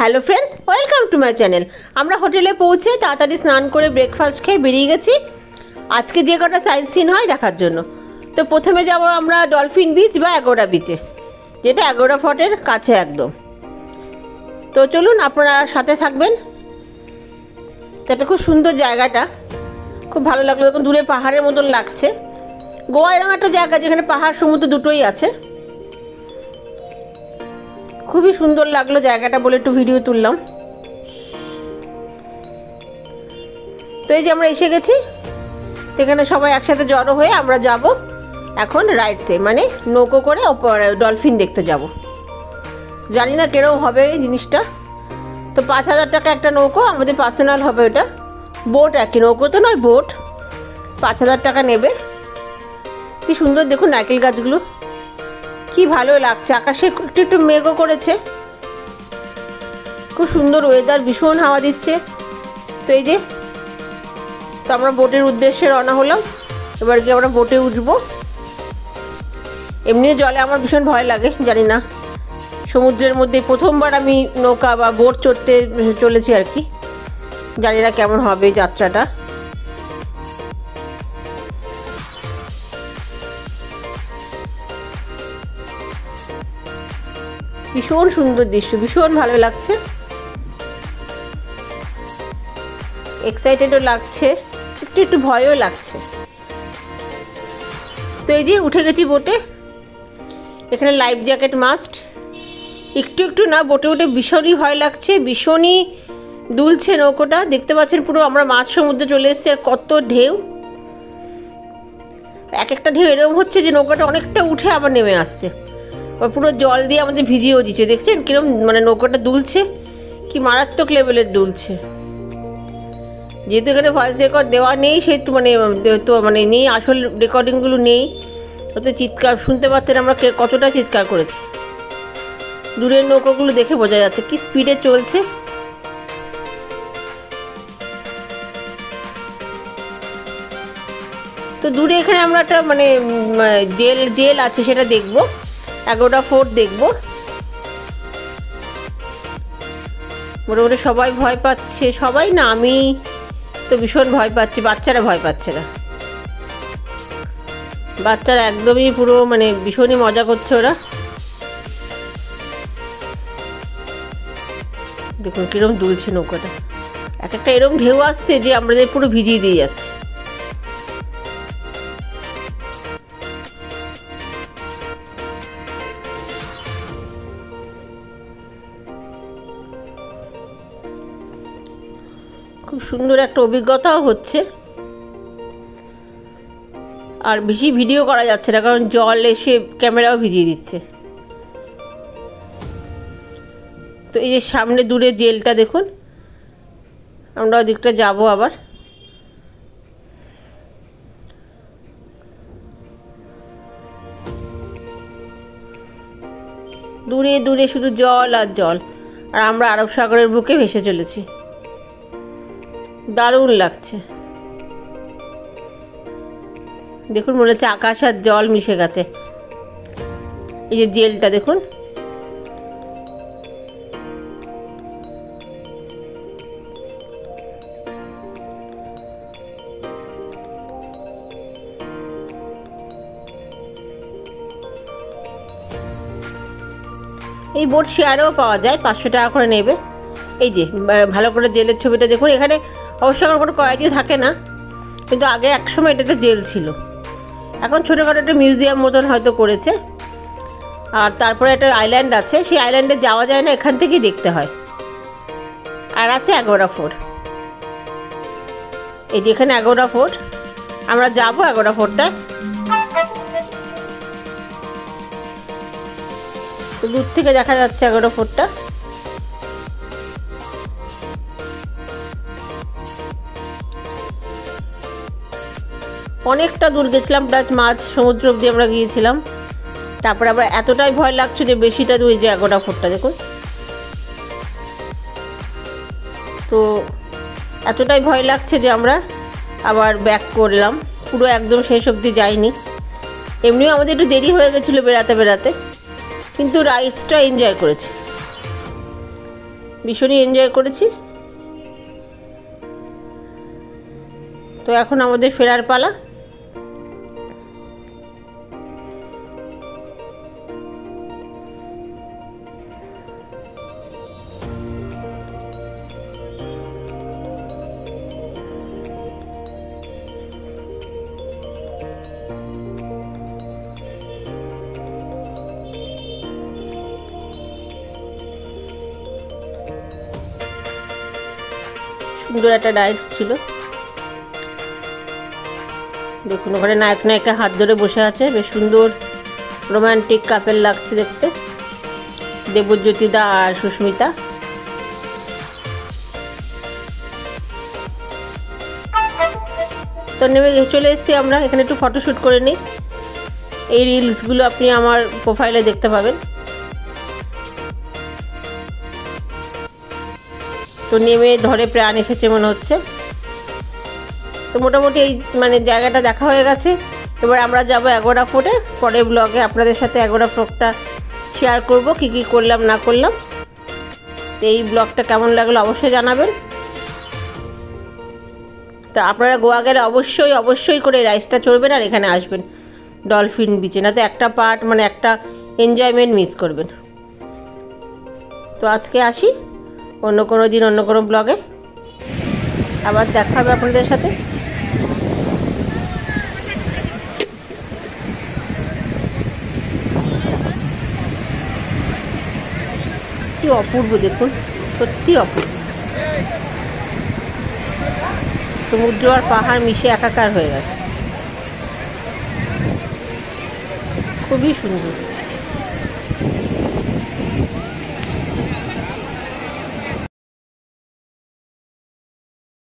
Hello friends, welcome to my channel. আমরা হোটেলে পৌঁছে তাড়াতাড়ি স্নান করে ব্রেকফাস্ট খেয়ে বেরিয়ে গেছি আজকে যে কটা সাইট সিন হয় দেখার জন্য। তো প্রথমে যাব আমরা ডলফিন বিচ বা অ্যাগোরা বিচে, যেটা অ্যাগোরা ফোর্টের কাছে একদম। তো চলুন, আপনারা সাথে থাকবেন। তো এটা খুব সুন্দর জায়গাটা, খুব ভালো লাগলো। এখন দূরে পাহাড়ের মতন লাগছে। গোয়া এরকম একটা জায়গা যেখানে পাহাড় সমুদ্র দুটোই আছে। খুবই সুন্দর লাগলো জায়গাটা বলে একটু ভিডিও তুললাম। তো এই যে আমরা এসে গেছি, সেখানে সবাই একসাথে জড়ো হয়ে আমরা যাব এখন রাইডসে, মানে নৌকো করে ডলফিন দেখতে যাব। জানি না কেরম হবে এই জিনিসটা। তো 5,000 টাকা একটা নৌকো, আমাদের পার্সোনাল হবে ওটা। বোট আর কি, নৌকো তো নয়, বোট। 5,000 টাকা নেবে। কি সুন্দর দেখুন নারকেল গাছগুলো, কি ভালো লাগছে। আকাশে একটু একটু মেঘও করেছে, খুব সুন্দর ওয়েদার, ভীষণ হাওয়া দিচ্ছে। তো এই যে, তো আমরা বোটের উদ্দেশ্যে রওনা হলাম। এবার গিয়ে আমরা বোটে উঠবো। এমনিও জলে আমার ভীষণ ভয় লাগে, জানি না, সমুদ্রের মধ্যে প্রথমবার আমি নৌকা বা বোট চড়তে চলেছি আর কি। জানি না কেমন হবে যাত্রাটা। ভীষণ সুন্দর দৃশ্য, ভীষণ ভালো লাগছে, এক্সাইটেডও লাগছে, একটু একটু ভয়ও লাগছে। তো এই যে উঠে গেছি বোটে। এখানে লাইফ জ্যাকেট মাস্ট। একটু একটু না, বোটে উঠে ভীষণই ভয় লাগছে, ভীষণই দুলছে নৌকোটা। দেখতে পাচ্ছেন পুরো আমরা মাঝ সমুদ্রে চলে এসেছি, আর কত ঢেউ। এক একটা ঢেউ এরকম হচ্ছে যে নৌকাটা অনেকটা উঠে আবার নেমে আসছে, পুরো জল দিয়ে আমাদের ভিজিয়েও দিচ্ছে। দেখছেন কিরকম মানে নৌকাটা দুলছে, কি মারাত্মক লেভেলের দুলছে। যেহেতু এখানে ভয়েস রেকর্ড দেওয়া নেই, সেহেতু মানে নেই, আসল রেকর্ডিংগুলো নেই। ওতে চিৎকার শুনতে পাচ্ছেন আমরা কতটা চিৎকার করেছি। দূরের নৌকাগুলো দেখে বোঝা যাচ্ছে কি স্পিডে চলছে। তো দূরে এখানে আমরা একটা মানে জেল আছে, সেটা দেখবো। অ্যাগোরা ফোর্ট দেখবো। মোটামুটি সবাই ভয় পাচ্ছে, সবাই না, আমি তো ভীষণ ভয় পাচ্ছি। বাচ্চারা ভয় পাচ্ছে না, বাচ্চারা একদমই পুরো মানে ভীষণই মজা করছে ওরা। দেখুন কিরম দুলছে নৌকাটা, এক একটা এরকম ঢেউ আসছে যে আমাদের পুরো ভিজিয়ে দিয়ে যাচ্ছে। খুব সুন্দর একটা অভিজ্ঞতাও হচ্ছে। আর বেশি ভিডিও করা যাচ্ছে না, কারণ জল এসে ক্যামেরাও ভিজিয়ে দিচ্ছে। তো এই যে সামনে দূরে জেলটা দেখুন, আমরা ওদিকটা যাবো আবার। দূরে দূরে শুধু জল আর জল, আর আমরা আরব সাগরের বুকে ভেসে চলেছি। দারুণ লাগছে। দেখুন মনে হচ্ছে আকাশ আর জল মিশে গেছে। এই যে জেলটা দেখুন, এই বোট শেয়ারেও পাওয়া যায়, 500 টাকা করে নেবে। এই যে ভালো করে জেলের ছবিটা দেখুন। এখানে অবশ্য আমার কোনো কয়েদি থাকে না, কিন্তু আগে একসময় এটা একটা জেল ছিল। এখন ছোটোখাটো একটা মিউজিয়াম মতন হয়তো করেছে। আর তারপরে একটা আইল্যান্ড আছে, সেই আইল্যান্ডে যাওয়া যায় না, এখান থেকেই দেখতে হয়। আর আছে অ্যাগোরা ফোর্ট। এই যে এখানে অ্যাগোরা ফোর্ট, আমরা যাবো অ্যাগোরা ফোর্টটায়। তো দূর থেকে দেখা যাচ্ছে অ্যাগোরা ফোর্টটা। অনেকটা দূর গেছিলাম, প্রায় মাঝ সমুদ্র অবধি আমরা গিয়েছিলাম। তারপরে আবার এতটাই ভয় লাগছে যে বেশিটা দূর। যে অ্যাগোরা ফোর্টটা দেখুন, তো এতটাই ভয় লাগছে যে আমরা আবার ব্যাক করলাম। পুরো একদম শেষ অবধি যাইনি। এমনিও আমাদের একটু দেরি হয়ে গেছিলো বেড়াতে বেড়াতে, কিন্তু রাইডসটা এনজয় করেছি। ভীষণই এনজয় করেছি। তো এখন আমাদের ফেরার পালা। সুন্দর একটা রাইডস ছিল। দেখুন ওখানে নায়ক নায়িকা হাত ধরে বসে আছে, বেশ সুন্দর রোমান্টিক কাপেল লাগছে দেখতে, দেবজ্যোতি দা আর সুস্মিতা। তো নেমে চলে এসেছি আমরা, এখানে একটু ফটোশ্যুট করে নিই। এই রিলসগুলো আপনি আমার প্রোফাইলে দেখতে পাবেন। তো নেমে ধরে প্রাণ এসেছে মনে হচ্ছে। তো মোটামুটি এই মানে জায়গাটা দেখা হয়ে গেছে। এবার আমরা যাব অ্যাগোরা ফোর্টে। পরের ব্লগে আপনাদের সাথে অ্যাগোরা ফোর্টটা শেয়ার করব, কী কী করলাম না করলাম। এই ব্লগটা কেমন লাগলো অবশ্যই জানাবেন। তা আপনারা গোয়া গেলে অবশ্যই অবশ্যই করে রাইডসটা চড়বেন আর এখানে আসবেন ডলফিন বিচে, না তো একটা পার্ট মানে একটা এনজয়মেন্ট মিস করবেন। তো আজকে আসি, অন্য কোনো দিন অন্য কোনো ব্লগে আবার দেখা হবে আপনাদের সাথে। কি অপূর্ব দেখুন, সত্যি অপূর্ব। সমুদ্র আর পাহাড় মিশে একাকার হয়ে গেছে, খুবই সুন্দর।